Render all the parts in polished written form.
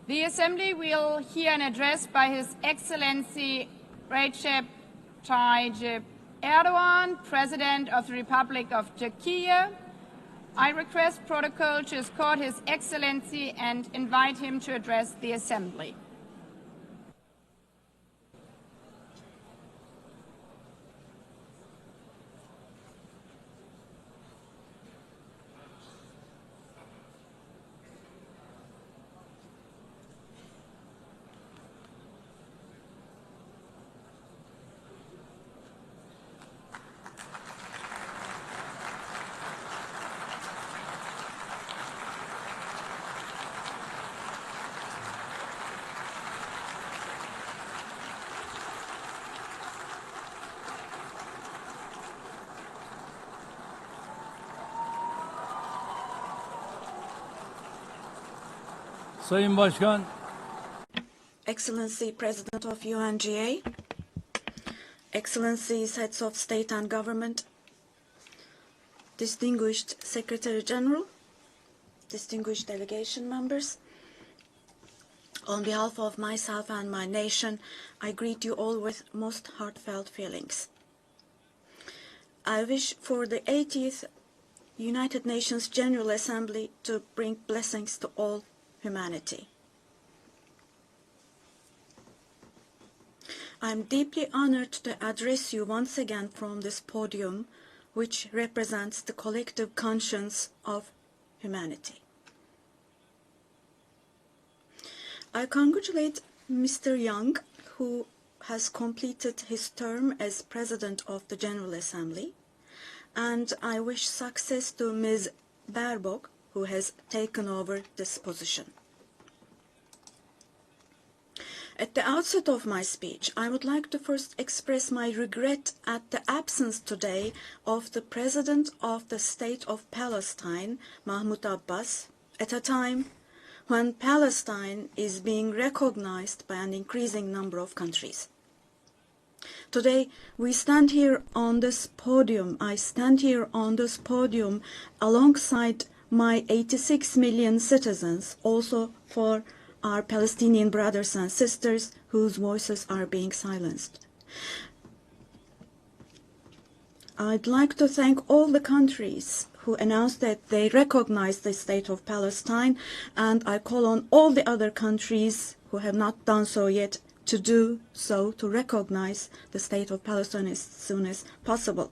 The Assembly will hear an address by His Excellency Recep Tayyip Erdoğan, President of the Republic of Turkey. I request protocol to escort His Excellency and invite him to address the Assembly. Sayın Başkan, Excellency President of UNGA, Excellencies Heads of State and Government, Distinguished Secretary General, distinguished delegation members, on behalf of myself and my nation, I greet you all with most heartfelt feelings. I wish for the 80th United Nations General Assembly to bring blessings to all humanity. I am deeply honored to address you once again from this podium, which represents the collective conscience of humanity. I congratulate Mr. Jung, who has completed his term as President of the General Assembly, and I wish success to Ms. Baerbock, who has taken over this position. At the outset of my speech, I would like to first express my regret at the absence today of the President of the State of Palestine, Mahmoud Abbas, at a time when Palestine is being recognized by an increasing number of countries. Today, we stand here on this podium. I stand here on this podium alongside my 86 million citizens, also for our Palestinian brothers and sisters whose voices are being silenced. I'd like to thank all the countries who announced that they recognize the state of Palestine, and I call on all the other countries who have not done so yet to do so, to recognize the state of Palestine as soon as possible.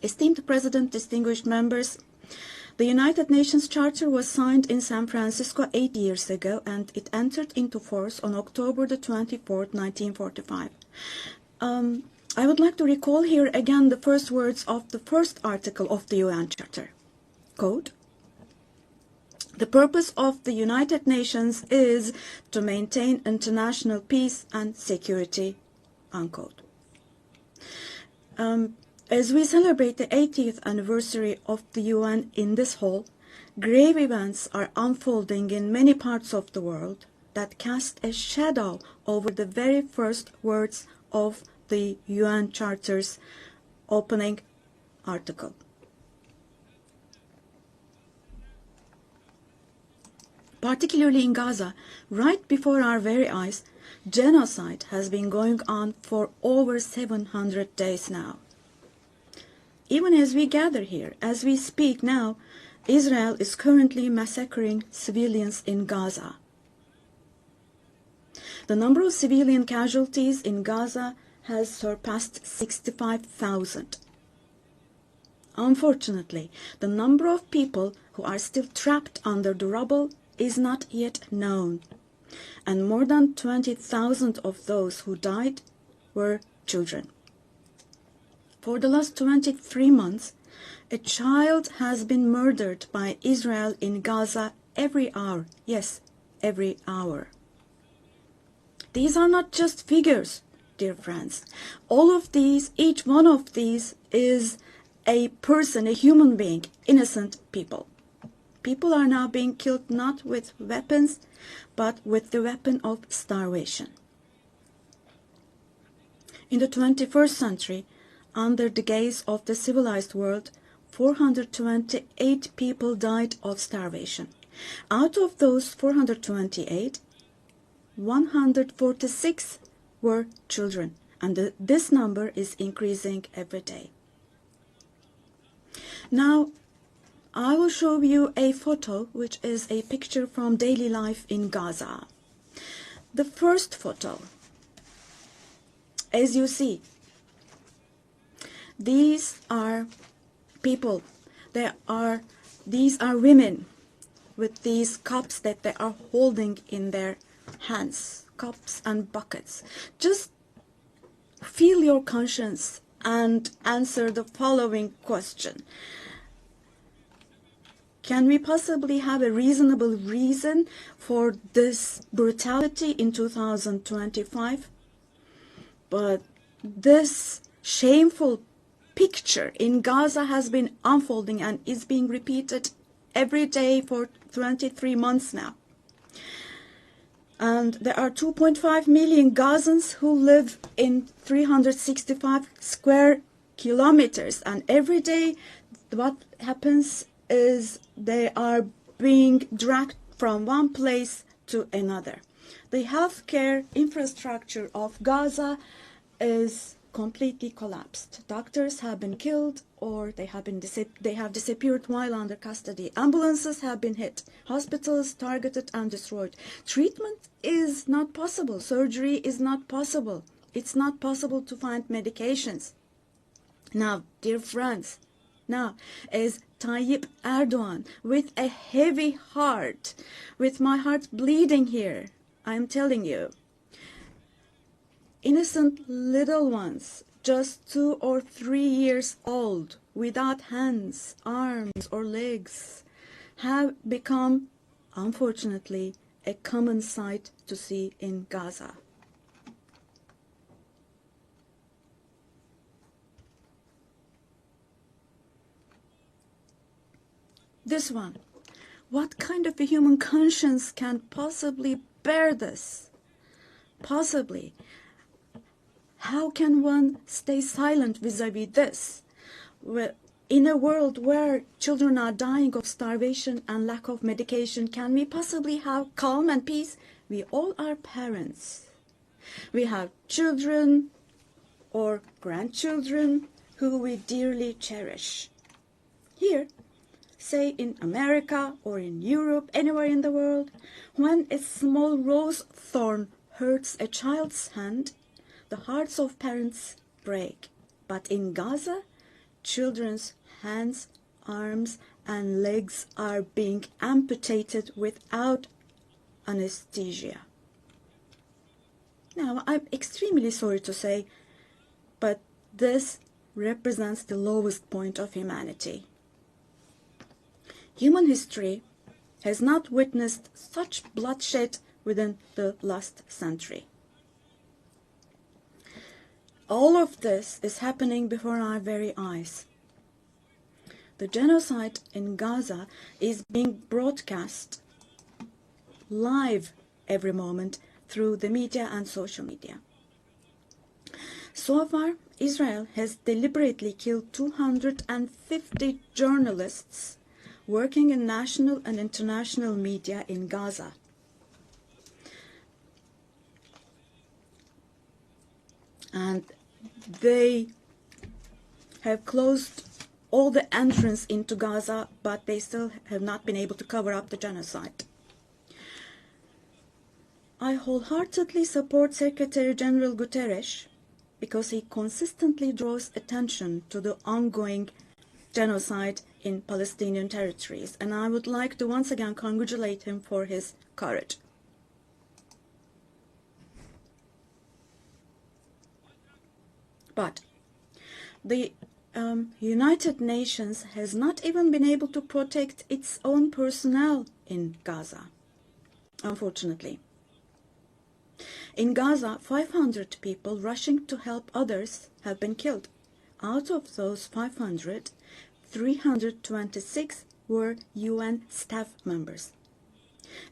Esteemed President, distinguished members, the United Nations Charter was signed in San Francisco 8 years ago, and it entered into force on October the 24th, 1945. I would like to recall here again the first words of the first article of the UN Charter. Quote, "The purpose of the United Nations is to maintain international peace and security," unquote. As we celebrate the 80th anniversary of the UN in this hall, grave events are unfolding in many parts of the world that cast a shadow over the very first words of the UN Charter's opening article. Particularly in Gaza, right before our very eyes, genocide has been going on for over 700 days now. Even as we gather here, as we speak now, Israel is currently massacring civilians in Gaza. The number of civilian casualties in Gaza has surpassed 65,000. Unfortunately, the number of people who are still trapped under the rubble is not yet known, and more than 20,000 of those who died were children. For the last 23 months, a child has been murdered by Israel in Gaza every hour. Yes, every hour. These are not just figures, dear friends. All of these, each one of these is a person, a human being, innocent people. People are now being killed not with weapons, but with the weapon of starvation. In the 21st century, under the gaze of the civilized world, 428 people died of starvation. Out of those 428, 146 were children, and this number is increasing every day. Now, I will show you a photo, which is a picture from daily life in Gaza. The first photo, as you see, these are people. These are women with these cups that they are holding in their hands, cups and buckets. Just feel your conscience and answer the following question. Can we possibly have a reasonable reason for this brutality in 2025? But this shameful picture in Gaza has been unfolding and is being repeated every day for 23 months now. And there are 2.5 million Gazans who live in 365 square kilometers. And every day what happens is they are being dragged from one place to another. The healthcare infrastructure of Gaza is completely collapsed. Doctors have been killed or they have disappeared while under custody. Ambulances have been hit. Hospitals targeted and destroyed. Treatment is not possible. Surgery is not possible. It's not possible to find medications. Now, dear friends, now, as Tayyip Erdoğan, with a heavy heart, with my heart bleeding here, I'm telling you, innocent little ones, just 2 or 3 years old, without hands, arms, or legs, have become, unfortunately, a common sight to see in Gaza. This one. What kind of a human conscience can possibly bear this? Possibly. How can one stay silent vis-à-vis this? In a world where children are dying of starvation and lack of medication, can we possibly have calm and peace? We all are parents. We have children or grandchildren who we dearly cherish. Here, say in America or in Europe, anywhere in the world, when a small rose thorn hurts a child's hand, the hearts of parents break. But in Gaza, children's hands, arms, and legs are being amputated without anesthesia. Now, I'm extremely sorry to say, but this represents the lowest point of humanity. Human history has not witnessed such bloodshed within the last century. All of this is happening before our very eyes. The genocide in Gaza is being broadcast live every moment through the media and social media. So far, Israel has deliberately killed 250 journalists working in national and international media in Gaza. And they have closed all the entrance into Gaza, but they still have not been able to cover up the genocide. I wholeheartedly support Secretary General Guterres because he consistently draws attention to the ongoing genocide in Palestinian territories, and I would like to once again congratulate him for his courage. But the United Nations has not even been able to protect its own personnel in Gaza, unfortunately. In Gaza, 500 people rushing to help others have been killed. Out of those 500, 326 were UN staff members.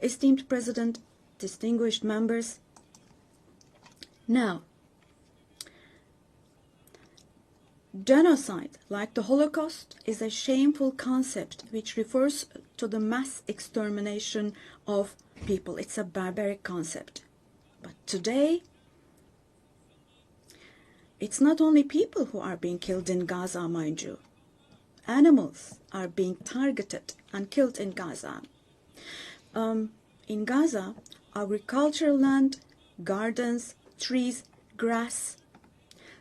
Esteemed President, distinguished members, now, Genocide, like the Holocaust, is a shameful concept which refers to the mass extermination of people. It's a barbaric concept. But today, it's not only people who are being killed in Gaza, mind you. Animals are being targeted and killed in Gaza. In Gaza, agricultural land, gardens, trees, grass,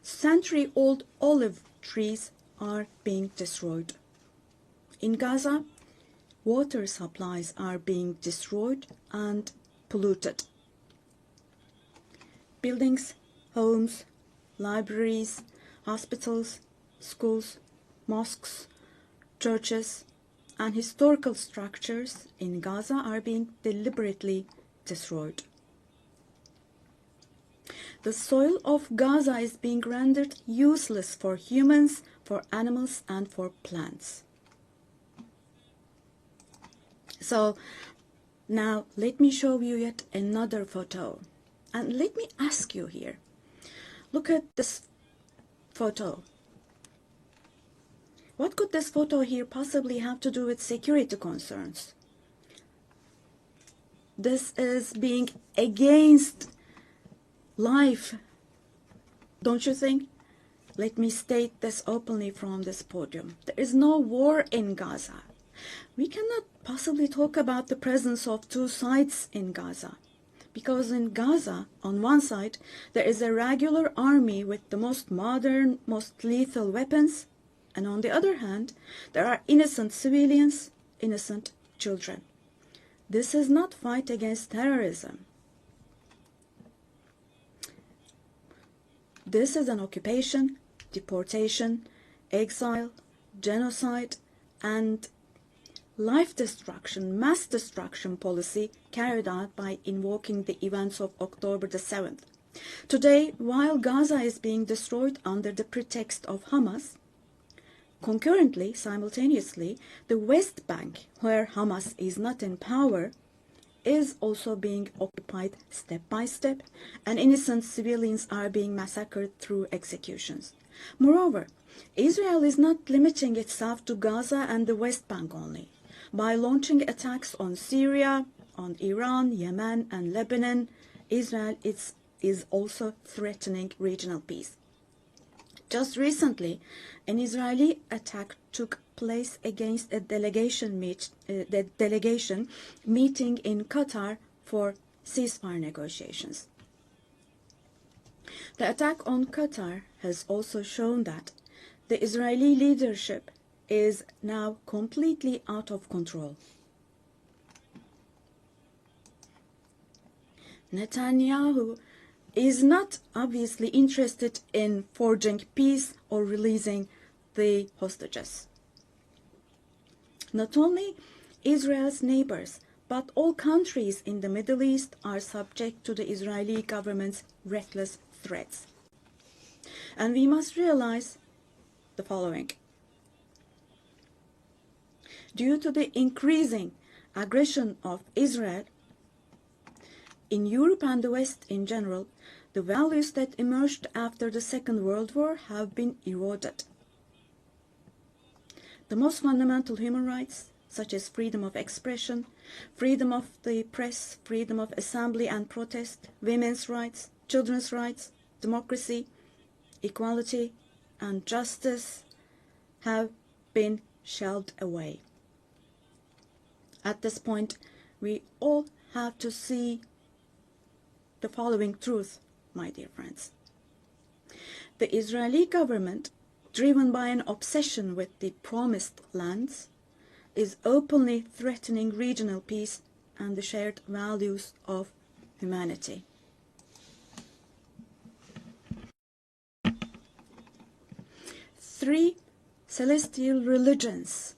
century-old olive trees are being destroyed. In Gaza, water supplies are being destroyed and polluted. Buildings, homes, libraries, hospitals, schools, mosques, churches, and historical structures in Gaza are being deliberately destroyed. The soil of Gaza is being rendered useless for humans, for animals, and for plants. So now let me show you yet another photo. And let me ask you here, look at this photo. What could this photo here possibly have to do with security concerns? This is being against life, don't you think? Let me state this openly from this podium. There is no war in Gaza. We cannot possibly talk about the presence of two sides in Gaza. Because in Gaza, on one side, there is a regular army with the most modern, most lethal weapons. And on the other hand, there are innocent civilians, innocent children. This is not fight against terrorism. This is an occupation, deportation, exile, genocide, and life destruction, mass destruction policy carried out by invoking the events of October the 7th. Today, while Gaza is being destroyed under the pretext of Hamas, concurrently, simultaneously, the West Bank, where Hamas is not in power, is also being occupied step by step, and innocent civilians are being massacred through executions. Moreover, Israel is not limiting itself to Gaza and the West Bank only. By launching attacks on Syria, on Iran, Yemen, and Lebanon, Israel is also threatening regional peace. Just recently, an Israeli attack took place against a delegation meeting in Qatar for ceasefire negotiations. The attack on Qatar has also shown that the Israeli leadership is now completely out of control. Netanyahu is not obviously interested in forging peace or releasing the hostages. Not only Israel's neighbors, but all countries in the Middle East are subject to the Israeli government's reckless threats. And we must realize the following. Due to the increasing aggression of Israel, in Europe and the West in general, the values that emerged after the Second World War have been eroded. The most fundamental human rights, such as freedom of expression, freedom of the press, freedom of assembly and protest, women's rights, children's rights, democracy, equality, and justice, have been shelved away. At this point, we all have to see the following truth, my dear friends. The Israeli government, driven by an obsession with the promised lands, is openly threatening regional peace and the shared values of humanity. Three celestial religions.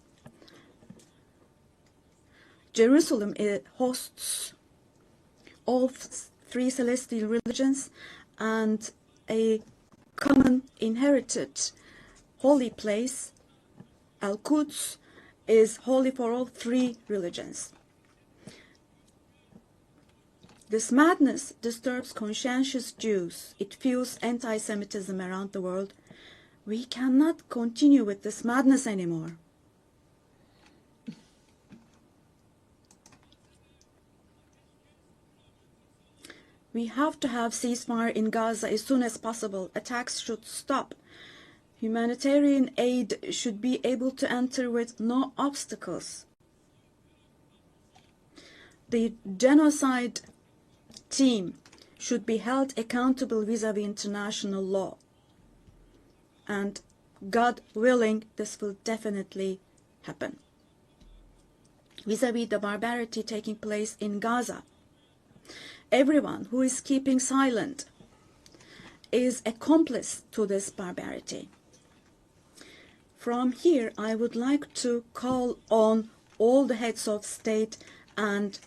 Jerusalem hosts all three celestial religions, and a common inherited holy place, Al-Quds, is holy for all three religions. This madness disturbs conscientious Jews. It fuels anti-Semitism around the world, We cannot continue with this madness anymore. We have to have ceasefire in Gaza as soon as possible. Attacks should stop. Humanitarian aid should be able to enter with no obstacles. The genocide team should be held accountable vis-à-vis international law. And God willing, this will definitely happen. Vis-à-vis the barbarity taking place in Gaza, everyone who is keeping silent is accomplice to this barbarity. From here, I would like to call on all the heads of state and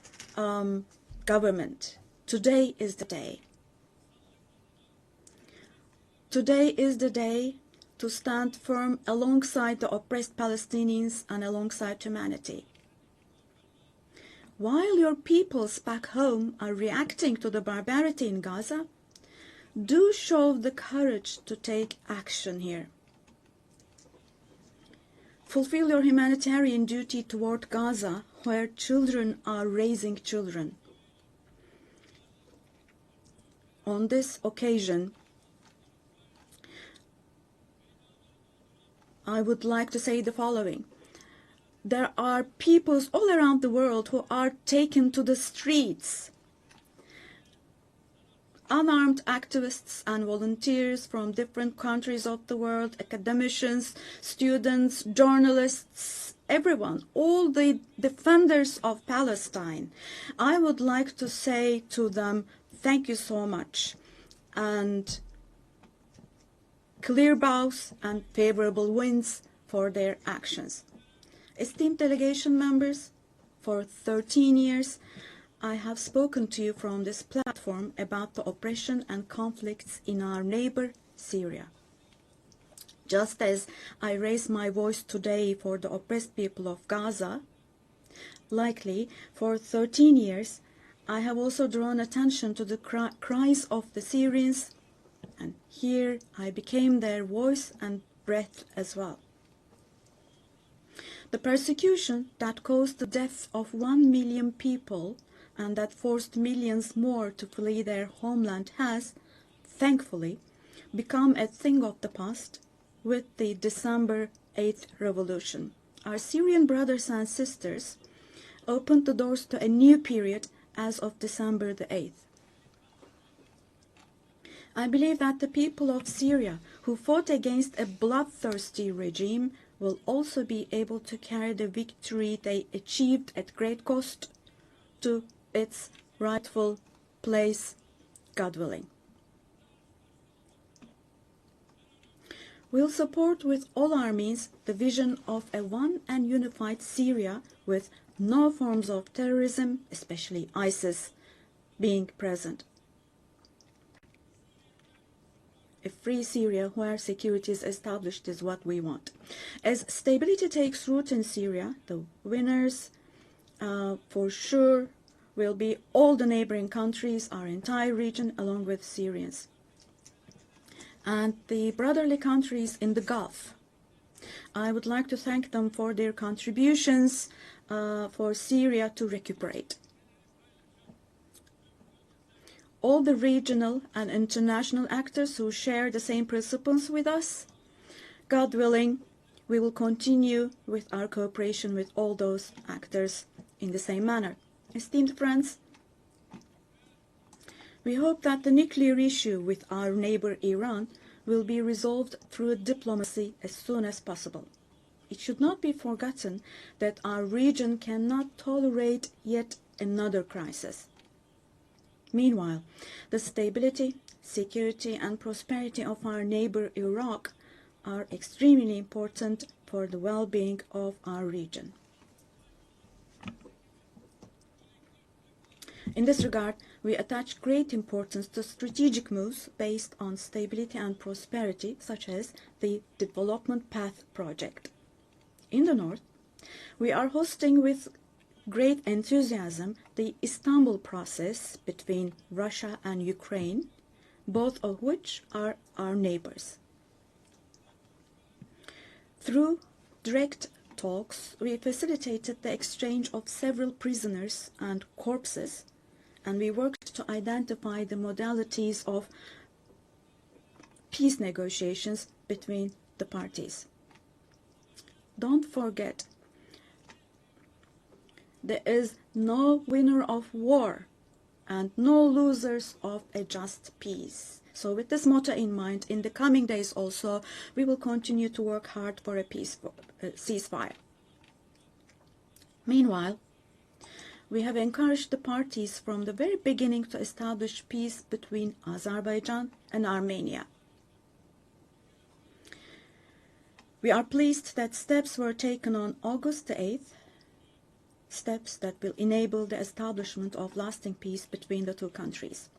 government. Today is the day. Today is the day to stand firm alongside the oppressed Palestinians and alongside humanity. While your peoples back home are reacting to the barbarity in Gaza, do show the courage to take action here. Fulfill your humanitarian duty toward Gaza, where children are raising children. On this occasion, I would like to say the following. There are peoples all around the world who are taken to the streets. Unarmed activists and volunteers from different countries of the world, academicians, students, journalists, everyone, all the defenders of Palestine. I would like to say to them, thank you so much, and clear bows and favorable winds for their actions. Esteemed delegation members, for 13 years, I have spoken to you from this platform about the oppression and conflicts in our neighbor, Syria. Just as I raise my voice today for the oppressed people of Gaza, likely for 13 years, I have also drawn attention to the cries of the Syrians, and here I became their voice and breath as well. The persecution that caused the death of 1 million people and that forced millions more to flee their homeland has, thankfully, become a thing of the past with the December 8th revolution. Our Syrian brothers and sisters opened the doors to a new period as of December the 8th. I believe that the people of Syria who fought against a bloodthirsty regime will also be able to carry the victory they achieved at great cost to its rightful place, God willing. We'll support with all our means the vision of a one and unified Syria with no forms of terrorism, especially ISIS, being present. A free Syria where security is established is what we want. As stability takes root in Syria, the winners for sure will be all the neighboring countries, our entire region, along with Syrians. And the brotherly countries in the Gulf. I would like to thank them for their contributions for Syria to recuperate. All the regional and international actors who share the same principles with us, God willing, we will continue with our cooperation with all those actors in the same manner. Esteemed friends, we hope that the nuclear issue with our neighbor Iran will be resolved through diplomacy as soon as possible. It should not be forgotten that our region cannot tolerate yet another crisis. Meanwhile, the stability, security, and prosperity of our neighbor Iraq are extremely important for the well-being of our region. In this regard, we attach great importance to strategic moves based on stability and prosperity, such as the Development Path Project. In the north, we are hosting with great enthusiasm the Istanbul process between Russia and Ukraine, both of which are our neighbors. Through direct talks, we facilitated the exchange of several prisoners and corpses, and we worked to identify the modalities of peace negotiations between the parties. Don't forget, there is no winner of war and no losers of a just peace. So with this motto in mind, in the coming days also, we will continue to work hard for a peaceful ceasefire. Meanwhile, we have encouraged the parties from the very beginning to establish peace between Azerbaijan and Armenia. We are pleased that steps were taken on August the 8th, steps that will enable the establishment of lasting peace between the two countries.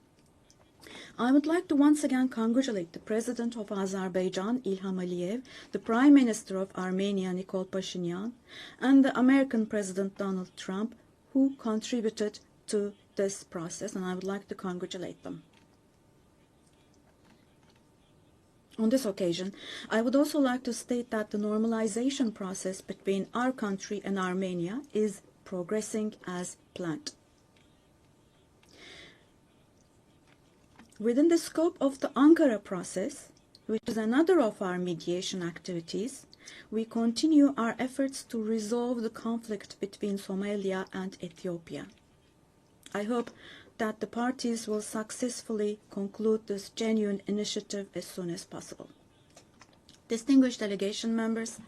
I would like to once again congratulate the President of Azerbaijan, Ilham Aliyev, the Prime Minister of Armenia, Nikol Pashinyan, and the American President Donald Trump, who contributed to this process, and I would like to congratulate them. On this occasion, I would also like to state that the normalization process between our country and Armenia is progressing as planned. Within the scope of the Ankara process, which is another of our mediation activities, we continue our efforts to resolve the conflict between Somalia and Ethiopia. I hope that the parties will successfully conclude this genuine initiative as soon as possible. Distinguished delegation members,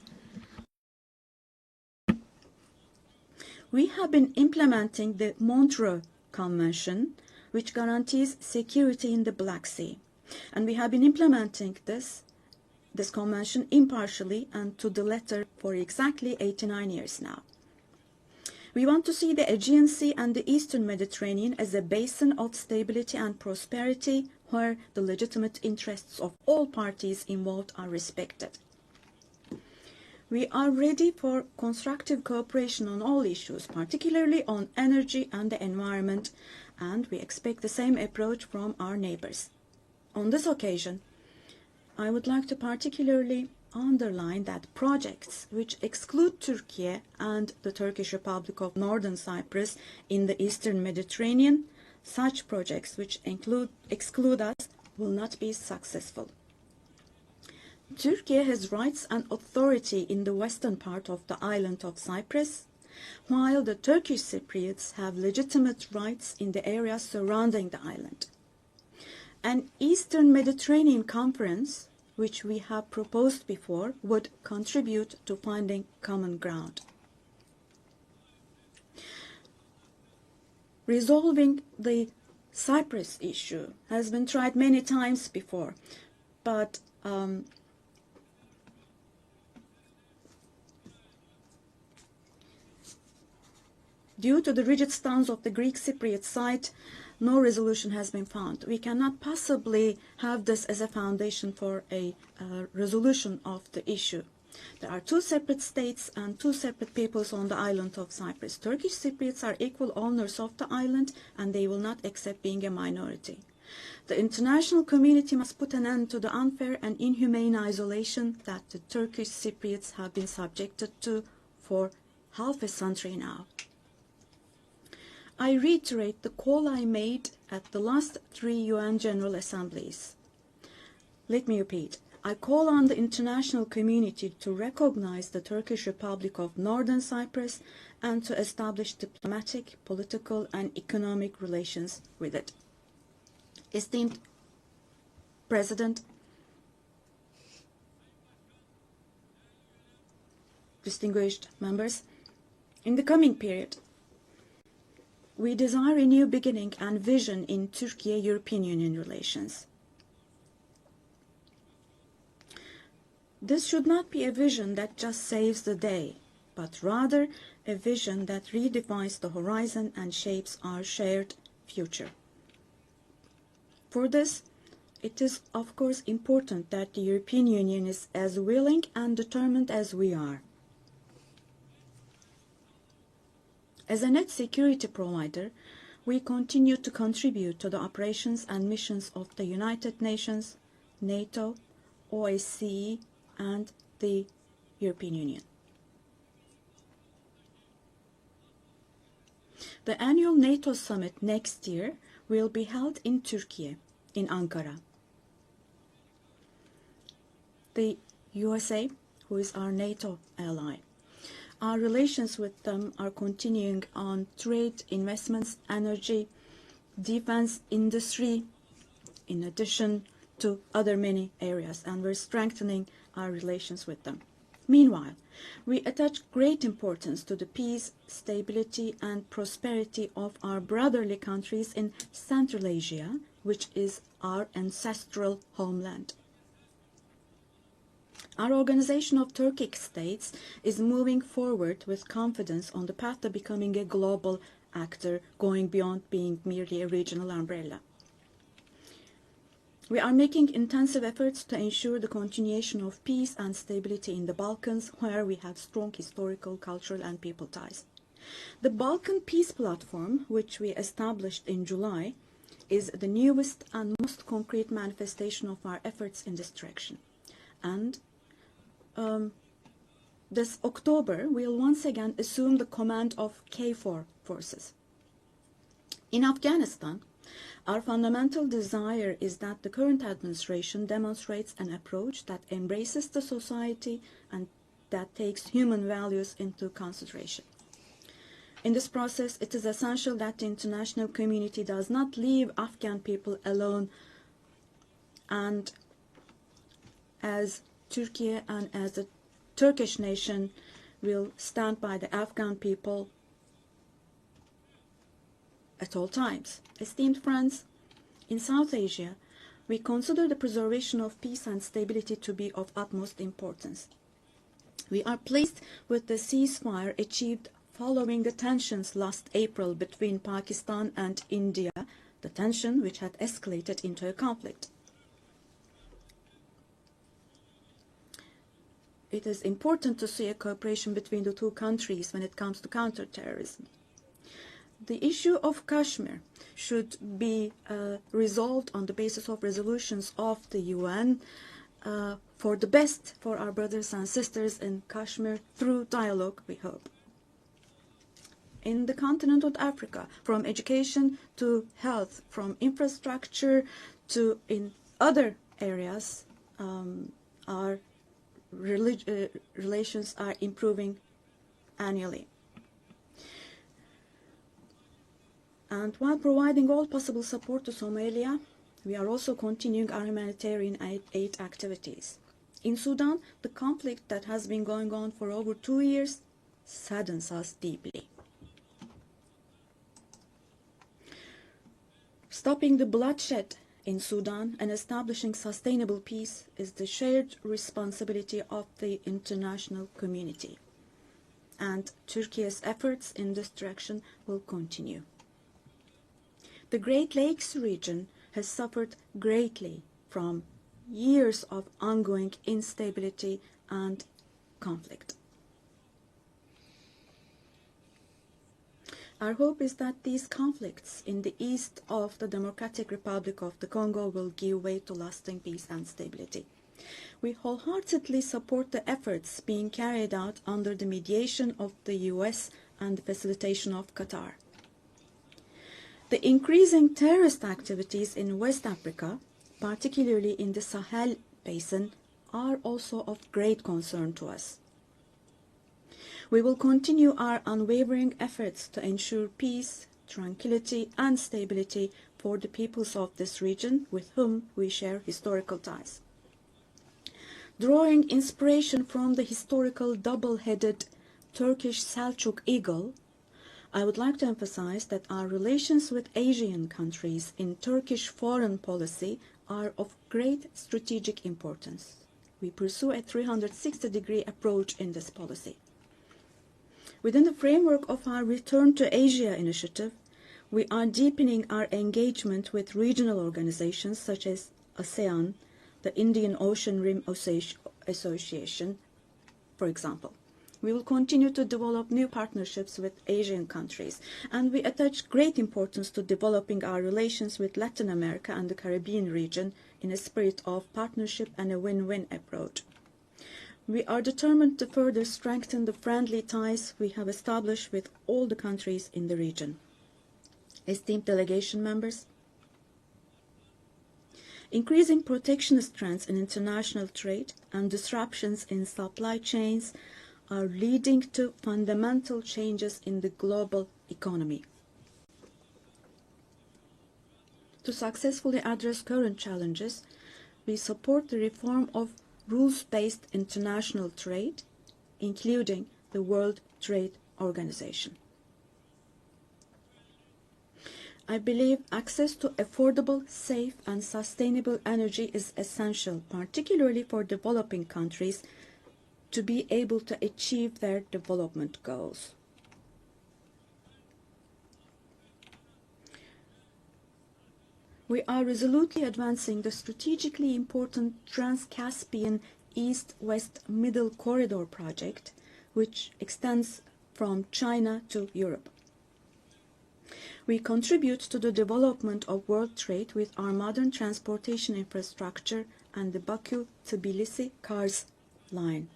we have been implementing the Montreux Convention, which guarantees security in the Black Sea, and we have been implementing this convention impartially and to the letter for exactly 89 years now. We want to see the Aegean Sea and the Eastern Mediterranean as a basin of stability and prosperity where the legitimate interests of all parties involved are respected. We are ready for constructive cooperation on all issues, particularly on energy and the environment, and we expect the same approach from our neighbors. On this occasion, I would like to particularly underline that projects which exclude Türkiye and the Turkish Republic of Northern Cyprus in the Eastern Mediterranean, such projects which exclude us will not be successful. Türkiye has rights and authority in the western part of the island of Cyprus, while the Turkish Cypriots have legitimate rights in the areas surrounding the island. An Eastern Mediterranean Conference, which we have proposed before, would contribute to finding common ground. Resolving the Cyprus issue has been tried many times before, but due to the rigid stance of the Greek Cypriot side, no resolution has been found. We cannot possibly have this as a foundation for a resolution of the issue. There are two separate states and two separate peoples on the island of Cyprus. Turkish Cypriots are equal owners of the island, and they will not accept being a minority. The international community must put an end to the unfair and inhumane isolation that the Turkish Cypriots have been subjected to for half a century now. I reiterate the call I made at the last 3 UN General Assemblies. Let me repeat. I call on the international community to recognize the Turkish Republic of Northern Cyprus and to establish diplomatic, political, and economic relations with it. Esteemed President, distinguished members, in the coming period, we desire a new beginning and vision in Türkiye-European Union relations. This should not be a vision that just saves the day, but rather a vision that redefines the horizon and shapes our shared future. For this, it is of course important that the European Union is as willing and determined as we are. As a net security provider, we continue to contribute to the operations and missions of the United Nations, NATO, OSCE, and the European Union. The annual NATO summit next year will be held in Türkiye, in Ankara. The USA, who is our NATO ally, our relations with them are continuing on trade, investments, energy, defense, industry, in addition to other many areas, and we're strengthening our relations with them. Meanwhile, we attach great importance to the peace, stability, and prosperity of our brotherly countries in Central Asia, which is our ancestral homeland. Our Organization of Turkic States is moving forward with confidence on the path to becoming a global actor, going beyond being merely a regional umbrella. We are making intensive efforts to ensure the continuation of peace and stability in the Balkans, where we have strong historical, cultural, and people ties. The Balkan Peace Platform, which we established in July, is the newest and most concrete manifestation of our efforts in this direction. And this October, we'll once again assume the command of KFOR forces. In Afghanistan, our fundamental desire is that the current administration demonstrates an approach that embraces the society and that takes human values into consideration. In this process, it is essential that the international community does not leave Afghan people alone, and as Türkiye and as a Turkish nation will stand by the Afghan people at all times. Esteemed friends, in South Asia, we consider the preservation of peace and stability to be of utmost importance. We are pleased with the ceasefire achieved following the tensions last April between Pakistan and India, the tension which had escalated into a conflict. It is important to see a cooperation between the two countries when it comes to counterterrorism. The issue of Kashmir should be resolved on the basis of resolutions of the UN for the best for our brothers and sisters in Kashmir through dialogue, we hope. In the continent of Africa, from education to health, from infrastructure to in other areas, our relations are improving annually. And while providing all possible support to Somalia, we are also continuing our humanitarian aid activities. In Sudan, the conflict that has been going on for over 2 years saddens us deeply. Stopping the bloodshed in Sudan and establishing sustainable peace is the shared responsibility of the international community. And Turkey's efforts in this direction will continue. The Great Lakes region has suffered greatly from years of ongoing instability and conflict. Our hope is that these conflicts in the east of the Democratic Republic of the Congo will give way to lasting peace and stability. We wholeheartedly support the efforts being carried out under the mediation of the US and the facilitation of Qatar. The increasing terrorist activities in West Africa, particularly in the Sahel Basin, are also of great concern to us. We will continue our unwavering efforts to ensure peace, tranquility, and stability for the peoples of this region with whom we share historical ties. Drawing inspiration from the historical double-headed Turkish Selçuk eagle, I would like to emphasize that our relations with Asian countries in Turkish foreign policy are of great strategic importance. We pursue a 360-degree approach in this policy. Within the framework of our Return to Asia initiative, we are deepening our engagement with regional organizations such as ASEAN, the Indian Ocean Rim Association, for example. We will continue to develop new partnerships with Asian countries, and we attach great importance to developing our relations with Latin America and the Caribbean region in a spirit of partnership and a win-win approach. We are determined to further strengthen the friendly ties we have established with all the countries in the region. Esteemed delegation members, increasing protectionist trends in international trade and disruptions in supply chains are leading to fundamental changes in the global economy. To successfully address current challenges, we support the reform of rules-based international trade, including the World Trade Organization. I believe access to affordable, safe, and sustainable energy is essential, particularly for developing countries, to be able to achieve their development goals. We are resolutely advancing the strategically important Trans-Caspian East-West Middle Corridor project, which extends from China to Europe. We contribute to the development of world trade with our modern transportation infrastructure and the Baku-Tbilisi-Kars line.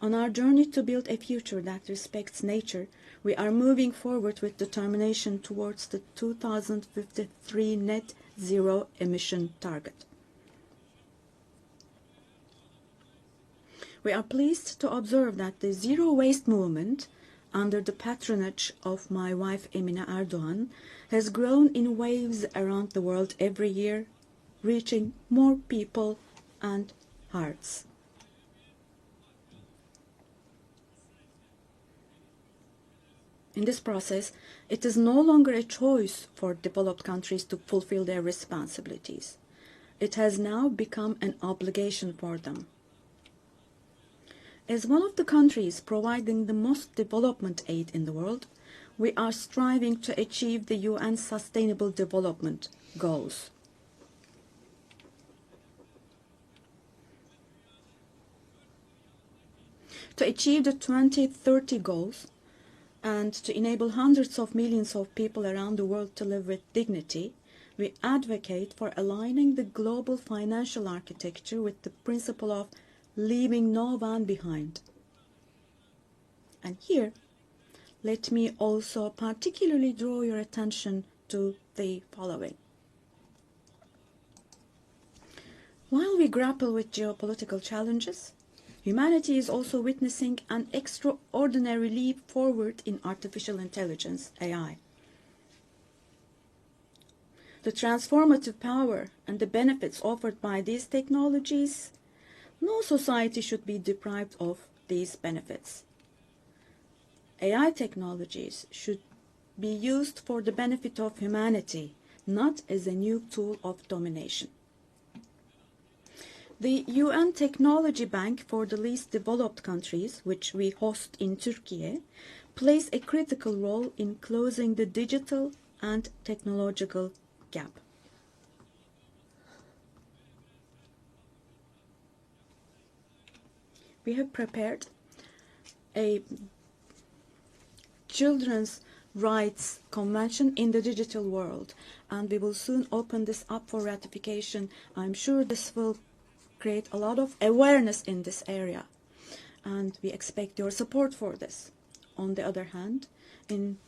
On our journey to build a future that respects nature, we are moving forward with determination towards the 2053 net zero emission target. We are pleased to observe that the zero waste movement, under the patronage of my wife Emine Erdoğan, has grown in waves around the world every year, reaching more people and hearts. In this process, it is no longer a choice for developed countries to fulfill their responsibilities. It has now become an obligation for them. As one of the countries providing the most development aid in the world, we are striving to achieve the UN Sustainable Development Goals. To achieve the 2030 goals, and to enable hundreds of millions of people around the world to live with dignity, we advocate for aligning the global financial architecture with the principle of leaving no one behind. And here, let me also particularly draw your attention to the following. While we grapple with geopolitical challenges, humanity is also witnessing an extraordinary leap forward in artificial intelligence, AI. The transformative power and the benefits offered by these technologies, no society should be deprived of these benefits. AI technologies should be used for the benefit of humanity, not as a new tool of domination. The UN Technology Bank for the Least Developed Countries, which we host in Türkiye, plays a critical role in closing the digital and technological gap. We have prepared a children's rights convention in the digital world, and we will soon open this up for ratification. I'm sure this will create a lot of awareness in this area, and we expect your support for this. On the other hand, in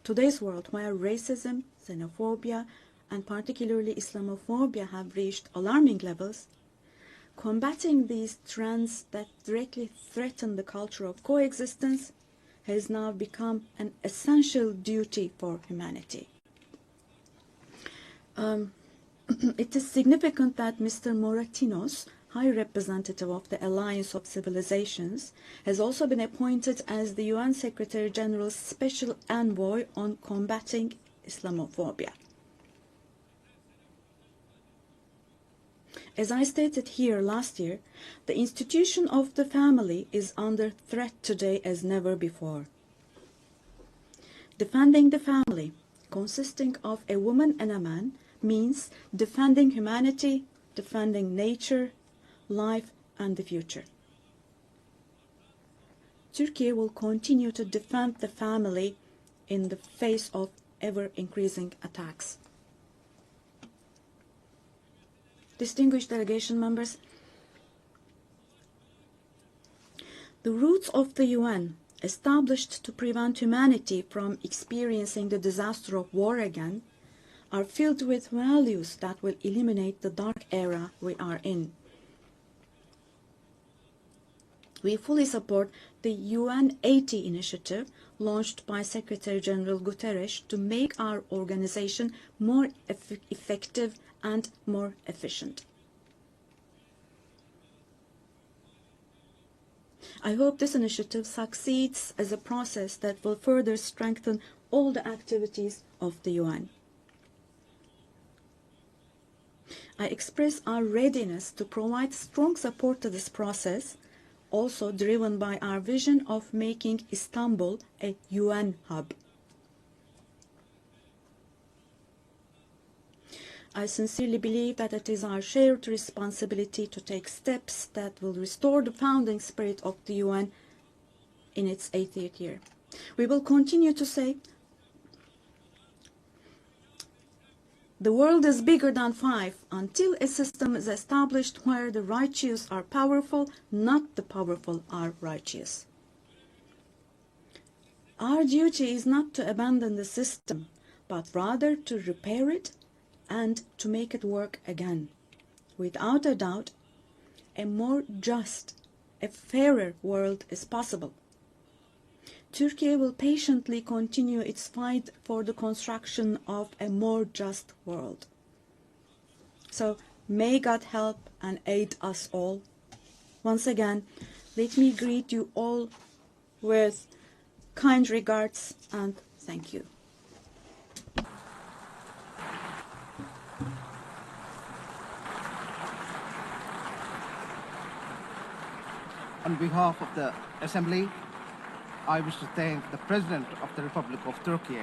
today's world, where racism, xenophobia, and particularly Islamophobia have reached alarming levels, combating these trends that directly threaten the culture of coexistence has now become an essential duty for humanity. It is significant that Mr. Moratinos, High Representative of the Alliance of Civilizations, has also been appointed as the UN Secretary General's Special Envoy on combating Islamophobia. As I stated here last year, the institution of the family is under threat today as never before. Defending the family, consisting of a woman and a man, means defending humanity, defending nature, life, and the future. Turkey will continue to defend the family in the face of ever-increasing attacks. Distinguished delegation members, The roots of the UN, established to prevent humanity from experiencing the disaster of war again, are filled with values that will eliminate the dark era we are in. We fully support the UN 80 initiative launched by Secretary General Guterres to make our organization more effective and more efficient. I hope this initiative succeeds as a process that will further strengthen all the activities of the UN. I express our readiness to provide strong support to this process, also driven by our vision of making Istanbul a UN hub. I sincerely believe that it is our shared responsibility to take steps that will restore the founding spirit of the UN in its 80th year. We will continue to say, the world is bigger than five until a system is established where the righteous are powerful, not the powerful are righteous. Our duty is not to abandon the system, but rather to repair it and to make it work again. Without a doubt, a more just, a fairer world is possible. Turkey will patiently continue its fight for the construction of a more just world. So may God help and aid us all. Once again, let me greet you all with kind regards and thank you. On behalf of the Assembly, I wish to thank the President of the Republic of Turkey